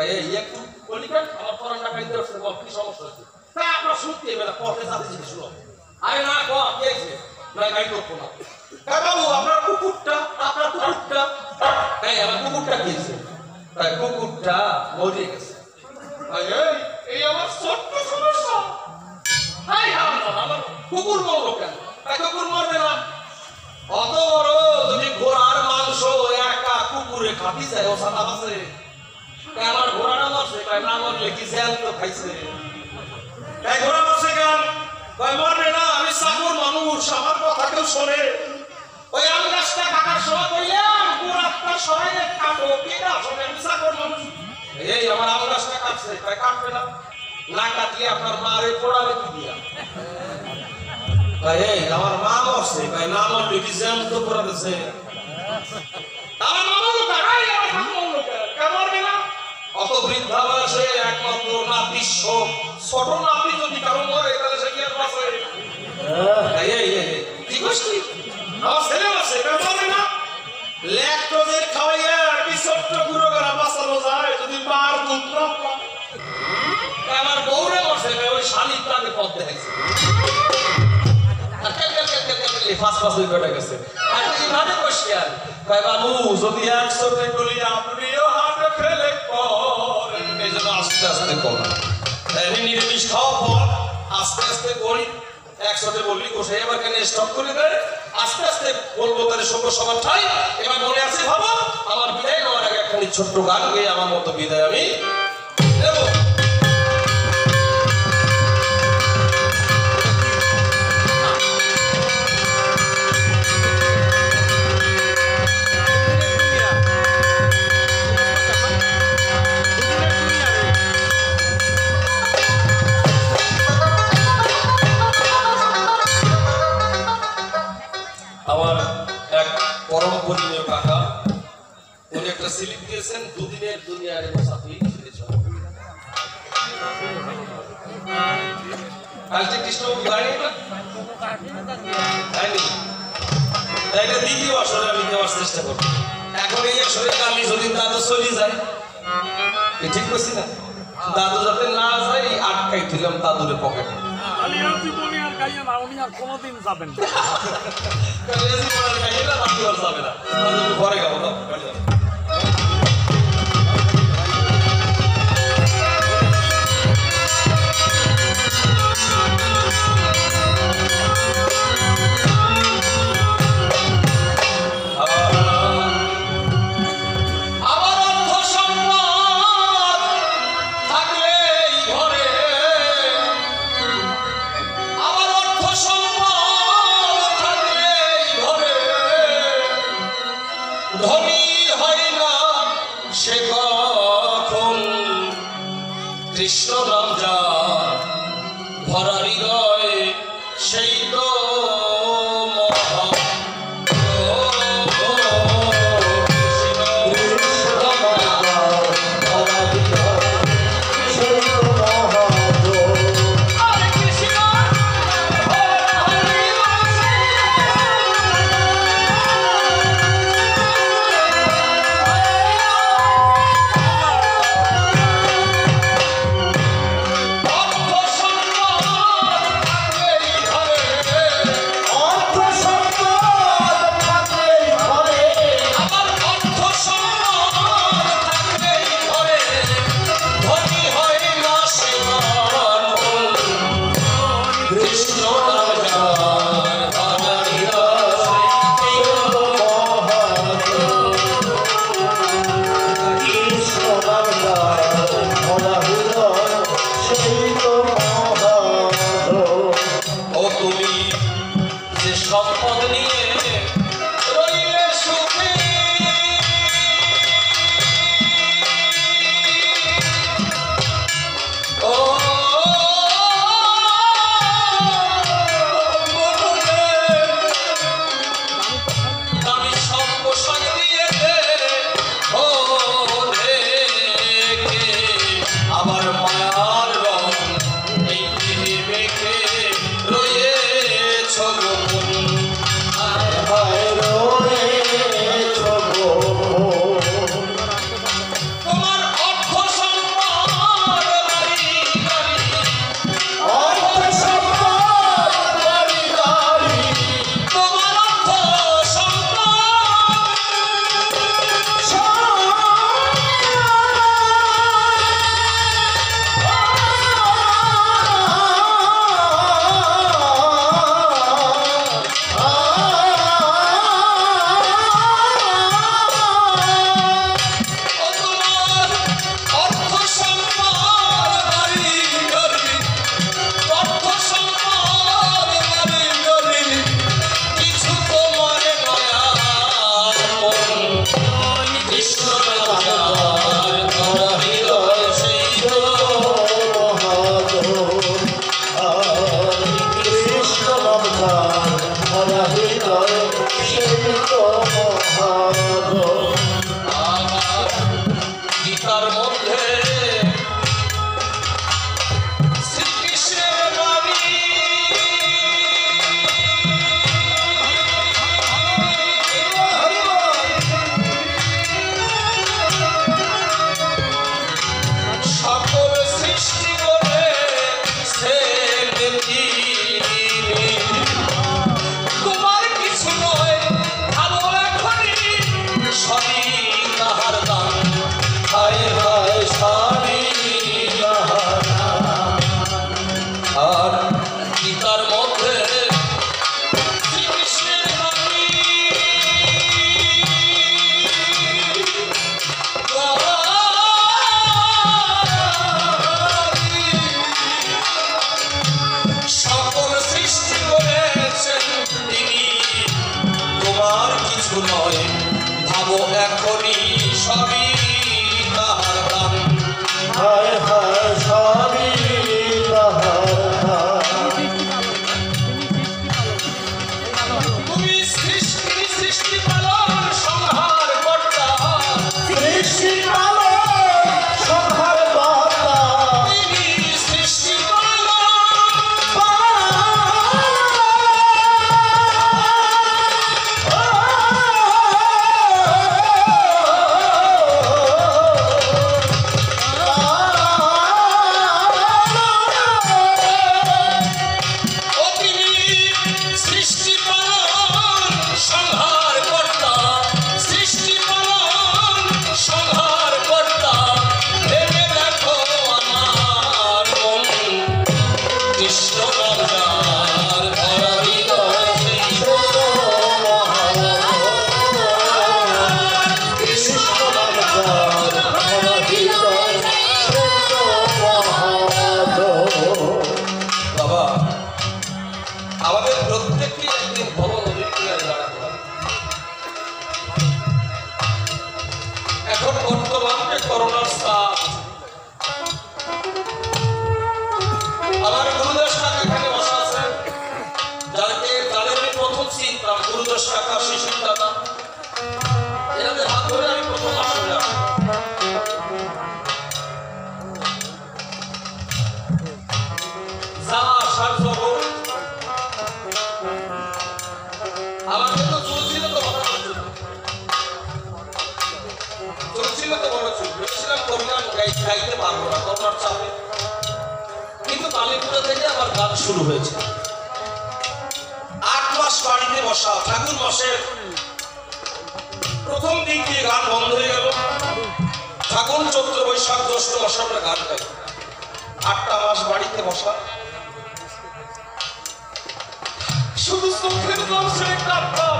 এই একটু বলিবেন, আমার পড়াটা খাইতে হচ্ছে, কি সমস্যা হচ্ছে? তাই আপনার শুনতে হবে না, পথে যাতে জিনিস শুনো। আরে না, দেখছে না, গাড়ি করবো না। বাবু আপনার কুকুরটা, আপনার কুকুরটা, তাই আমার কুকুরটা খেয়েছে, তাই কুকুরটা মরে গেছে। এই আমার ছোট্ট সমস্যা, আমার কুকুর মরলো কেন? তাই কুকুর মরবে না। অত বড় যদি ঘোড়ার মাংস একা কুকুরে খাতি যায়, ও সাদা আছে, তাই আমার ঘোড়াটা মরছে, তাই না মরলে কি জ্যান্ত খাইছে? তাই ঘোড়া মরছে কেন? তাই মরবে না, আমি চাকর মানুষ, আমার কথা কেউ শোনে। ওই আম গাছটা কাটার সময় কইলাম, গোড়াটা সবাই কাটো, কে না শোনে? আমি চাকর মানুষ। এই আমার আম গাছটা কাটছে, তাই কাটবে না, না কাটিয়ে আপনার মারে পোড়াবে কি দিয়া? এই আমার মা মরছে, তাই না মরলে কি জ্যান্ত পোড়াতেছে? আমার মামা লোক, আমার ঠাকুর লোক, কেন মরবে না? অত বৃদ্ধা বয়সে একমাত্র নাতি, ছোট নাতি যদি কারো মরে, তাহলে সে কি আর বাঁচে? এই কি করছিস? আমার ছেলে আছে ব্যাপারে না ল্যাকটোজের খাওয়াইয়া কি ছোট্ট গুঁড়ো করা বাঁচানো যায় যদি মার দুধ না পায়। আমার বউরে বসে ওই শালিক তাকে পথ দেখেছে ফাঁস ফাঁস হয়ে বেড়ে গেছে আর কি ভাবে বসিয়ার কয় বাবু যদি 100 টাকা করি আপনিও হাতে ফেলে করেন এই জন্য আস্তে আস্তে করলাম তাই নিরামিষ খাওয়া পর আস্তে আস্তে করি 100 টাকা বললি কোষে এবার কেন স্টপ করে দেয় আস্তে আস্তে বলবো তাহলে সভ্য সবার ঠাই এবার মনে আছে ভাবো আমার বিদায় নেওয়ার আগে একখানি ছোট্ট গান গেয়ে আমার মতো বিদায় আমি দেব। আমার এক পরম পূজনীয় কাকা উনি একটা স্লিপ দিয়েছেন দুদিনের দুনিয়ার মুসাফির কালকে কৃষ্ণবাবু গাড়ি না এটা দ্বিতীয় আসলে আমি দেওয়ার চেষ্টা করবো এখন এই আসলে আমি যদি দাদু চলে যায় ঠিক করছি না দাদু যাতে না যায় আটকাই দিলাম দাদুরের পকেটে কোনদিন যাবেন ঘরে গেল ধনী হয় না সে কখন কৃষ্ণ নাম যা ভরা হৃদয় সেই তো সম্পদ নিয়ে রইলে সুখী ও করি সবই তাহার দান। হায় হায় সবই তাহার দান। তুমি সৃষ্টি পালন সংহার কর্তা, সৃষ্টি পালন সংহার কর্তা। তুমি সৃষ্টি পালন আমাদের প্রত্যেককে একদিন বড় নদীর কিনারে দাঁড়াতে হবে। এখন বর্তমানে করোনার সাথ আমার গুরুদাস কাকা এখানে বসা আছে, যাদের আমি প্রথম চিনতাম গুরুদাস কাকা, শিশির দাদা, এনাদের হাত ধরে আমি প্রথম আসলে যা আসার জগৎ আমার কিন্তু চলছিল তো বড় চুল ভেবেছিলাম করোনার গাইতে পারবো না করোনার চাপে, কিন্তু কালীপুরা থেকে আবার গান শুরু হয়েছে। 8 মাস বাড়িতে বসা, ফাগুন মাসের প্রথম দিন দিয়ে গান বন্ধ হয়ে গেল। ফাগুন, চৈত্র, বৈশাখ, জ্যৈষ্ঠ মাসে আমরা গান গাই। 8টা মাস বাড়িতে বসা, শুধু চোখের দর্শে কাঁদতাম।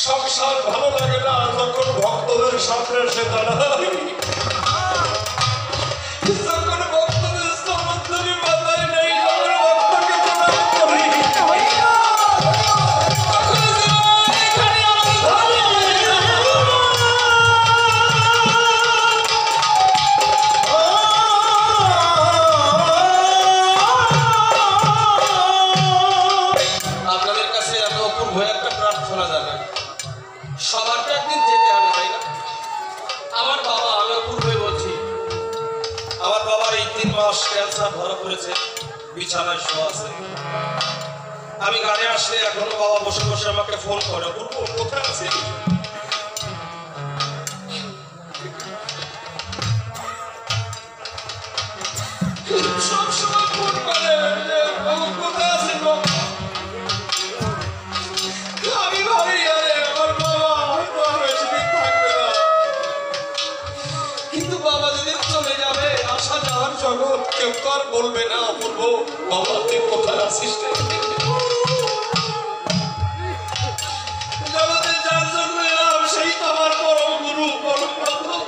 সংসার ভালো লাগে না যখন ভক্তদের সামনে এসে দাঁড়াই, যখন ভক্তদের সমর্থনে বাধাই নেই, যখন ভক্তকে প্রণাম করি, আপনাদের কাছে এত অপূর্ব একটা প্রার্থনা জানাই, সবার তো একদিন যেতে হবে, তাই না? আমার বাবা, আমি অপূর্বে বলছি, আমার বাবার এই 3 মাস ক্যান্সার ধরা পড়েছে, বিছানায় শোয়া আছে। আমি গাড়ি আসলে এখনো বাবা বসে বসে আমাকে ফোন করে, অপূর্ব কোথায় আছিস? সবসময় ফোন করে যে বাবু কোথায় আছিস বাবা? আমি ভাবি আরে আমার বাবা হয়তো আর বেশি দিন থাকবে না, কিন্তু বাবা যেদিন চলে যাবে, আসা যাওয়ার জগৎ, কেউ তো আর বলবে না অপূর্ব বাবা তুই কোথায় আছিস? জগতে যার জন্য এলাম সেই তো আমার পরম গুরু, পরম বান্ধব।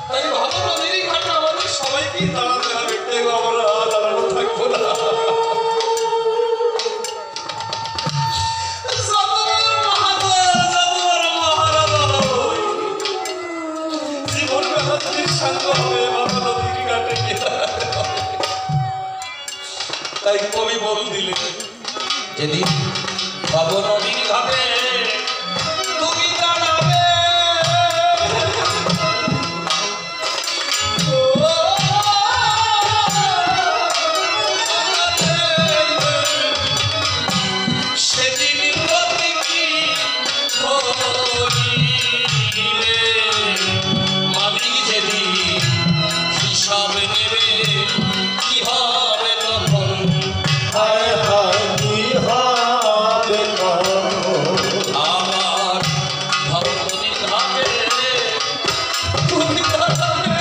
তাই ভালো নদীর ঘাটে আমাদের সবাইকেই দাঁড়াতে হবে, কেউ আমরা দাঁড়ানো থাকবো না। তাই কবি বল দিলে, যেদিন বাবু নদীর ঘাটে তুমি দাঁড়াবে, সেদিন মালিক যেদিন হিসাব নেবে, কি হবে তখন? হায় হায় কি হবে তখন? আমার ভগবতীর ঘাটে তুমি দাঁড়াবে,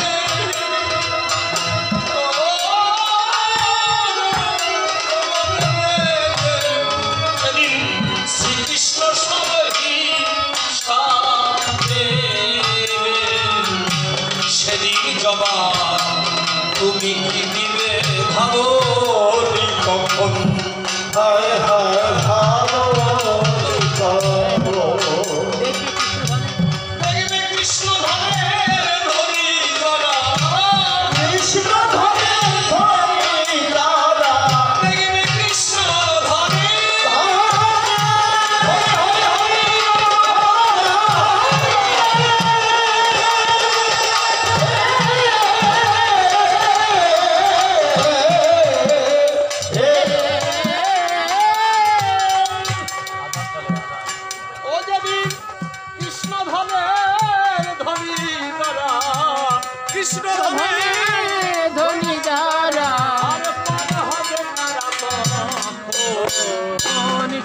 সেদিন শ্রীকৃষ্ণ সবাই সাথে, সেদিন জবাব তুমি কি দিবে ভাবো কখন? হায় হায় ভালো কৃষ্ণ ধনে ধনী যারা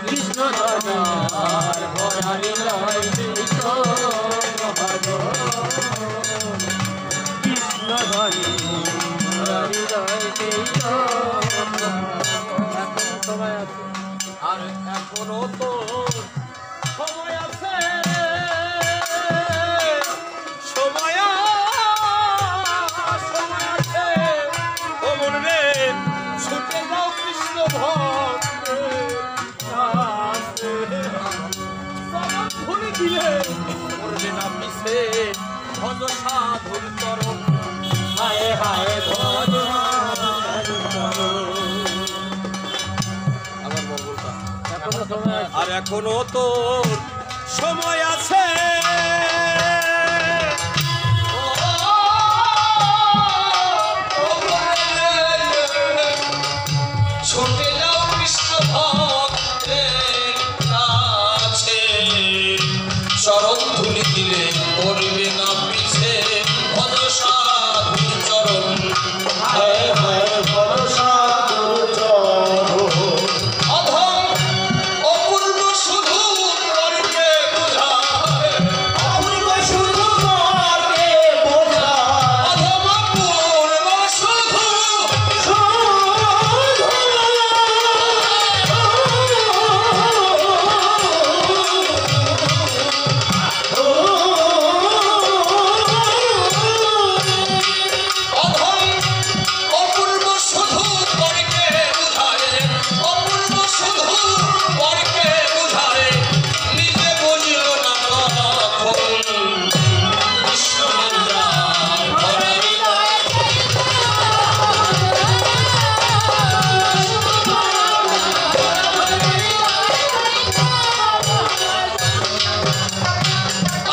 কৃষ্ণ ধনার ভরারি লয় কৃষ্ণ ধনী ভরারি লয় কৃষ্ণ। আর এখনো তো সময় আছে সময় আছে ও মন রে ছুটে যাও কৃষ্ণ ভক্তের কাছে চরণ ধুলি দিলে করবে না পিছে ভজ সাধুর চরণ হায় হায় ভজ আমার মঙ্গলটা এখনো সময় আছে। আর এখনো তো সময় আছে ছুটে যাও কৃষ্ণ ভক্তের কাছে চরণ ধুলি দিলে করবে না পিছে ভজ সাধুর চরণ হায় হায় ভরসা দুর্জয় অধম অপূর্ব শুধু করবে বুঝায় অপূর্ব শুধু মাকে বোঝা অধম অপূর্ব শুধু অধম অপূর্ব শুধু পরকে বুঝায় অপূর্ব শুধু পরকে বুঝায় নিজে বুঝল না কখন কৃষ্ণ মন্দির ভরারি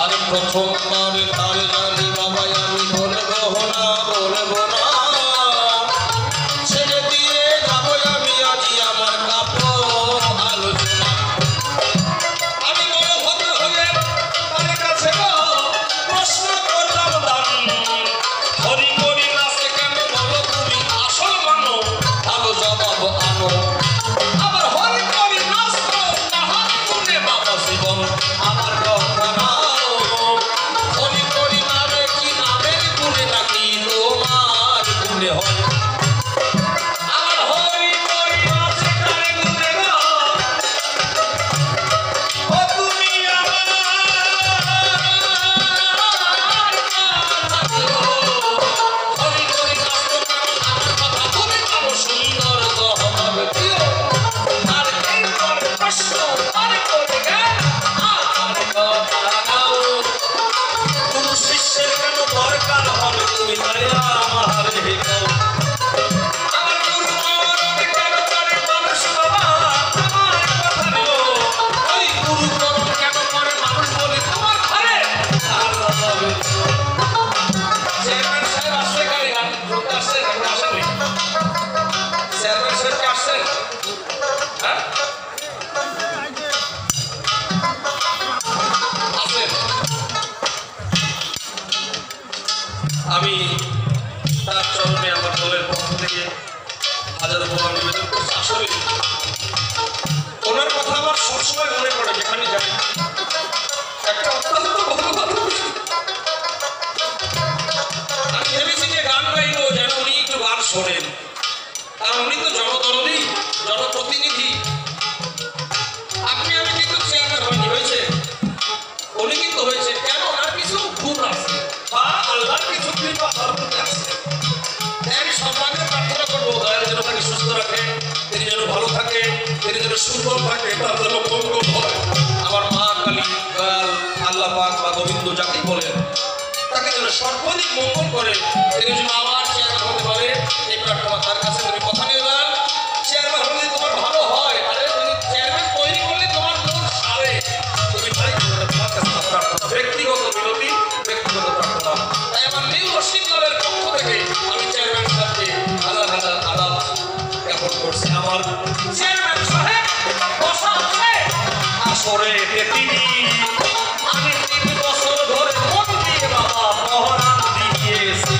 আর প্রথমবার তার জানি বাবা আমি বলবো না ছেড়ে দিয়ে যাবো আমি আজি আমার কাপড় আলোচনা আমি বড় ভদ্র হয়ে তার কাছে প্রশ্ন করলাম দান হরি করি নাচে কেন বলো তুমি আসল মানো ভালো জবাব আনো আবার হরি করি নাচ তাহার গুণে বাবা জীবন আমার কথা নাও হরি করি নামে কি নামের গুণে নাকি তোমার গুণে হয় আমার হরি করি নাচে কারে গুণে গো ও তুমি আমার হরি করি নাচ আমার কথা তুমি কারো সুন্দর গহনার প্রিয় আর এই করে প্রশ্ন আরে করে জ্ঞান আর কথা নাও কোন শিষ্যের কেন দরকার হবে তুমি তাই আমার হেকো আমার গুরু আমার কেন করে মানুষ বাবা আমার কথা নিও ওই গুরু করণ কেন করে মানুষ বলে তোমার ঘরে আর হবে চেয়ারম্যান সাহেব আসছে গাড়ি আর লোক আসছে নাকি আসেনি চেয়ারম্যান সাহেব কি আসছেন হ্যাঁ আসেন আমি তার চরণে আমার দলের পক্ষ থেকে হাজার উপহার নিবেদন করছি আসলে ওনার কথা আমার সবসময় মনে পড়ে যেখানে যাই একটা অত্যন্ত ভালো মানুষ আমি ভেবেছি যে গান গাইবো যেন উনি একটু গান শোনেন কারণ উনি তো জনদরদী জনপ্রতিনিধি আপনি আমি কিন্তু চেয়ারম্যান হয়নি হয়েছে উনি কিন্তু হয়েছে কেন ওনার কিছু গুণ আছে বা আল্লাহর কিছু কৃপা তার প্রতি আছে তাই আমি সম্মানের প্রার্থনা করবো দয়াল যেন তাকে সুস্থ রাখে তিনি যেন ভালো থাকে তিনি যেন সুন্দর থাকে তার যেন মঙ্গল হয় আমার মা কালী দয়াল আল্লাহ পাক বা গোবিন্দ যাকে বলেন তাকে যেন সর্বাধিক মঙ্গল করে তিনি যেন আবার চেয়ারম্যান হতে পারে এই প্রার্থনা তার কাছে তুমি কথা নিয়ে যান চেয়ারম্যান হলে তোমার ভালো হয় আরে তুমি চেয়ারম্যান তৈরি করলে তোমার মন সারে তুমি তাই তোমার কাছে প্রার্থনা ব্যক্তিগত বিনতি ব্যক্তিগত প্রার্থনা তাই আমার নিউ রশিদ লালের পক্ষ থেকে আমি চেয়ারম্যান সাহেবকে হাজার হাজার আদাব জ্ঞাপন করছি আমার চেয়ারম্যান সাহেব বসা আছে আসরে তিনি আমি 3 বছর ধরে মন দিয়ে বাবা পহরান দিয়েছি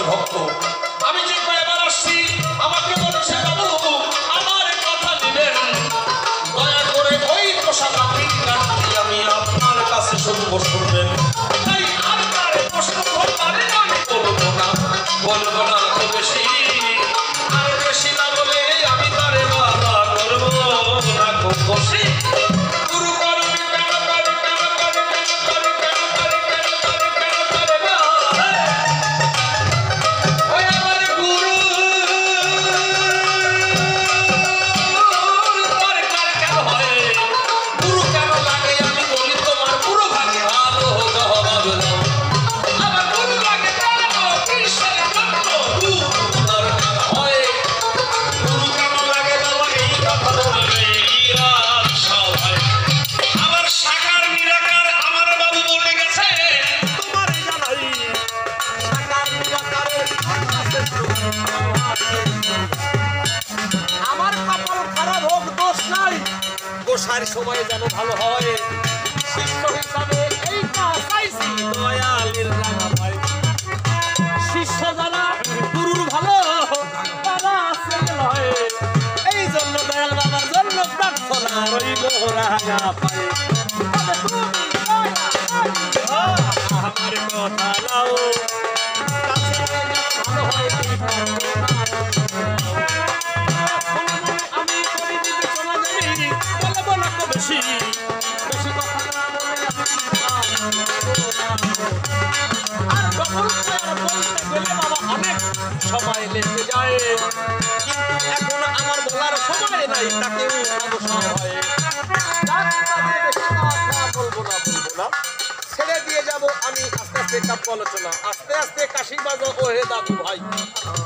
ঈশ্বর ভক্ত। আমি যে কয়েকবার আসছি আমাকে বলছে বাবু আমার কথা দিবেন, দয়া করে ওই পোশাকাটি গানটি আমি আপনার কাছে শুনবেন। তাই আপনার প্রশ্ন ধরবারে আমি বলবো না তো বেশি, আর বেশি না বলে আমি তারে বাবা করবো না খুব খুশি। গুরু করবি কেন করি কেন করি কেন করি কেন করি কেন করি কেন করে না ওই আমার গুরু দরকার কেন হয়, গুরু কেন লাগে আমি বলি তোমার পুরো ভাগে ভালো জবাব দাও। আমার গুরু লাগে কেন কৃষ্ণের জন্য গুরু দরকার হয়, গুরু কেন লাগে বাবা এই কথা বলবে ইরার সবাই। আমার সাকার নিরাকার আমার বাবু বলে গেছে তোমার জানাই সাকার নিরাকারের আমার কপাল খারাপ হোক দোষ নাই, গোসাইয়ের সময় যেন ভালো হয়। শিষ্য হিসাবে এইটা চাইছি দয়ালের রাঙা ভাই। শিষ্য যারা গুরুর ভালো তারা আছে নয়, এই জন্য দয়াল বাবার জন্য প্রার্থনা রইল রাঙা ভাই। তবে তুমি দয়া আমার কথা নাও, কাছে যেন ভালো হয় এই প্রার্থনা। আমি করি দিতে চলে যাবি বলবো না তো বেশি, বেশি কথা না বলে আর যখন বলতে গেলে বাবা অনেক সময় লেগে যায়, কিন্তু এখন আমার বলার সময় নাই, তাকে অবসর হয়। বেশি কথা বলবো না, ছেড়ে দিয়ে যাব আমি আস্তে আস্তে কাব্য আলোচনা। আস্তে আস্তে কাশি বাজো ও হে দাদু ভাই,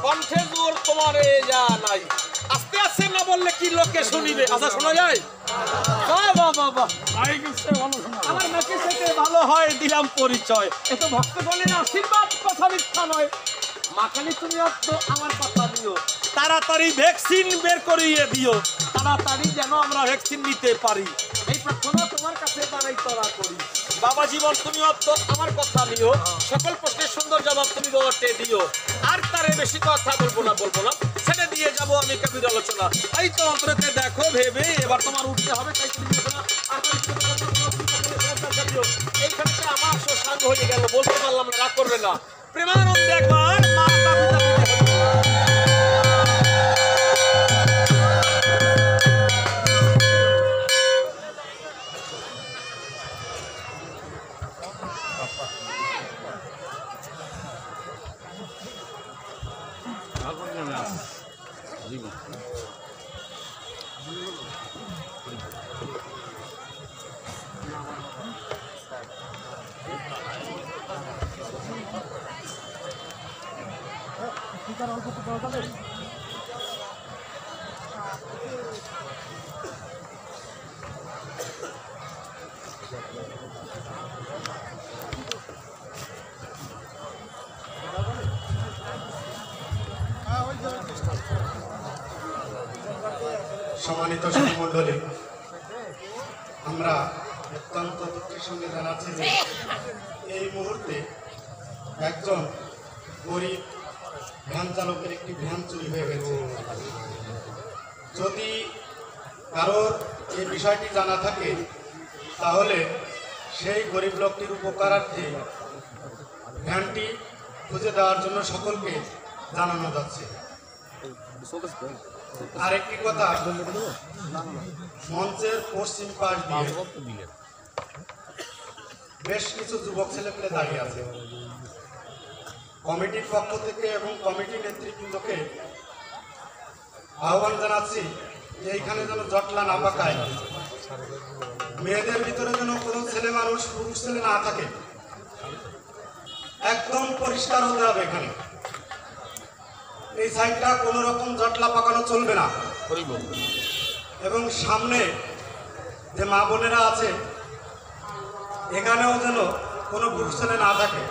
কণ্ঠে জোর তোমার এ যা নাই। আস্তে আস্তে না বললে কি লোকে শুনিবে? আচ্ছা শোনা যায়? আমার নাকি থেকে ভালো হয় দিলাম পরিচয়, এ তো ভক্তগণের আশীর্বাদ, কথা মিথ্যা নয়। মাখানি তুমি তো আমার কথা দিও, তাড়াতাড়ি ভ্যাকসিন বের করিয়ে দিও, তাড়াতাড়ি যেন আমরা ভ্যাকসিন নিতে পারি, এই প্রার্থনা তোমার কাছে বানাই তোরা করি। বাবা জীবন তুমি তো আমার কথা নিও, সকল প্রশ্নের সুন্দর জবাব তুমি বাবাকে দিও। আর তারে বেশি কথা বলবো না, ছেড়ে দিয়ে যাব আমি কবির আলোচনা। এই তো অন্তরেতে দেখো ভেবে এবার তোমার উঠতে হবে, তাই তুমি আলোচনা। আর এইখানে আমার সাঙ্গ হয়ে গেল, বলতে পারলাম না, রাগ করবে না। প্রেমানন্দ একবার মাতা পিতা সম্মানিত সুধীমণ্ডলী, আমরা অত্যন্ত দুঃখের সঙ্গে জানাচ্ছি যে এই মুহূর্তে একজন গরিব ভ্যান চালকের একটি ভ্যান চুরি হয়ে গেছে। যদি কারোর এই বিষয়টি জানা থাকে তাহলে সেই গরিব লোকটির উপকারার্থে ভ্যানটি খুঁজে দেওয়ার জন্য সকলকে জানানো যাচ্ছে। আরেকটি কথা, মঞ্চের পশ্চিম পাশ দিয়ে বেশ কিছু যুবক ছেলেপেলে দাঁড়িয়ে আছে। কমিটির পক্ষ থেকে এবং কমিটি নেতৃবৃন্দকে আহ্বান জানাচ্ছি যে এইখানে যেন জটলা না পাকায়, মেয়েদের ভিতরে যেন কোনো ছেলে মানুষ পুরুষ ছেলে না থাকে, একদম পরিষ্কার হতে হবে। এখানে এই সাইডটা কোনো রকম জটলা পাকানো চলবে না। এবং সামনে যে মা বোনেরা আছে এখানেও যেন কোনো পুরুষ ছেলে না থাকে।